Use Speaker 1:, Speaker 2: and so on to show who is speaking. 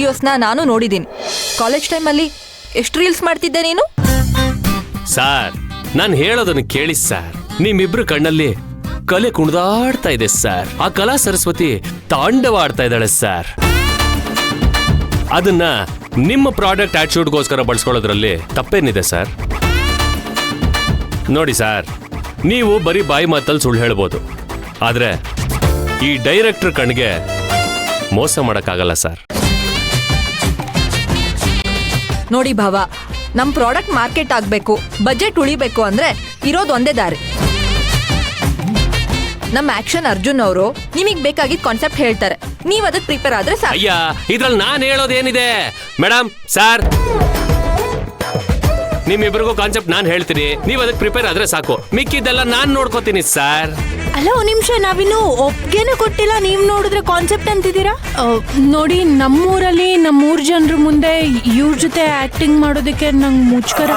Speaker 1: ವಿಡಿಯೋಸ್ನ ನಾನು ನೋಡಿದ್ದೀನಿ. ಕಾಲೇಜ್ ಟೈಮಲ್ಲಿ ಎಷ್ಟು ರೀಲ್ಸ್ ಮಾಡ್ತಿದ್ದೆ ನೀನು?
Speaker 2: ಸರ್, ನಾನು ಹೇಳೋದನ್ನು ಕೇಳಿ ಸರ್. ನಿಮ್ಮಿಬ್ರು ಕಣ್ಣಲ್ಲಿ ಕಲೆ ಕುಣಿದಾಡ್ತಾ ಇದೆ ಸರ್. ಆ ಕಲಾ ಸರಸ್ವತಿ ತಾಂಡವ ಆಡ್ತಾ ಇದ್ದಾಳೆ ಸರ್. ಅದನ್ನ ನಿಮ್ಮ ಪ್ರಾಡಕ್ಟ್ ಆಟಿಟ್ಯೂಡ್ಗೋಸ್ಕರ ಬಳಸ್ಕೊಳ್ಳೋದ್ರಲ್ಲಿ ತಪ್ಪೇನಿದೆ ಸರ್? ನೋಡಿ ಸರ್, ನೀವು ಬರೀ ಬಾಯಿ ಮಾತಲ್ಲಿ ಸುಳ್ಳು ಹೇಳ್ಬೋದು, ಆದ್ರೆ ಈ ಡೈರೆಕ್ಟರ್ ಕಣ್ಗೆ ಮೋಸ ಮಾಡಕ್ಕಾಗಲ್ಲ ಸರ್.
Speaker 1: ನೋಡಿ ಭಾವ, ನಮ್ ಪ್ರಾಡಕ್ಟ್ ಮಾರ್ಕೆಟ್ ಆಗ್ಬೇಕು, ಬಜೆಟ್ ಉಳಿಬೇಕು ಅಂದ್ರೆ ಇರೋದು ಒಂದೇ ದಾರಿ. ನಮ್ಮ ಆಕ್ಷನ್ ಅರ್ಜುನ್ ಅವರು ನಿಮಗ್ ಬೇಕಾಗಿದ್ದ ಕಾನ್ಸೆಪ್ಟ್ ಹೇಳ್ತಾರೆ, ನೀವ್ ಅದಕ್ಕೆ ಪ್ರಿಪೇರ್ ಆದ್ರೆ ಸಾಕು.
Speaker 2: ಅಯ್ಯ, ಇದ್ರಲ್ಲಿ ನಾನು ಹೇಳೋದೇನಿದೆ ಮೇಡಮ್? ಸರ್, ನಿಮ್ಮಿಬ್ರಿಗೂ ಕಾನ್ಸೆಪ್ಟ್ ನಾನು ಹೇಳ್ತೀನಿ, ನೀವು ಅದಕ್ಕೆ ಪ್ರಿಪೇರ್ ಆದ್ರೆ ಸಾಕು. ಮಿಕ್ಕಿದ್ದೆಲ್ಲ ನಾನು ನೋಡ್ಕೋತೀನಿ ಸರ್.
Speaker 3: ಅಲ್ಲ, ಒಂದ್ ನಿಮಿಷ, ನಾವಿನ್ನು ಒಪ್ಗೆನೂ ಕೊಟ್ಟಿಲ್ಲ, ನೀವ್ ನೋಡಿದ್ರೆ ಕಾನ್ಸೆಪ್ಟ್ ಅಂತಿದ್ದೀರಾ? ನೋಡಿ, ನಮ್ಮೂರಲ್ಲಿ 3 ಜನರ ಮುಂದೆ ಇವ್ರ ಜೊತೆ ಆಕ್ಟಿಂಗ್ ಮಾಡೋದಕ್ಕೆ ನಂಗೆ ಮುಚ್ಕರ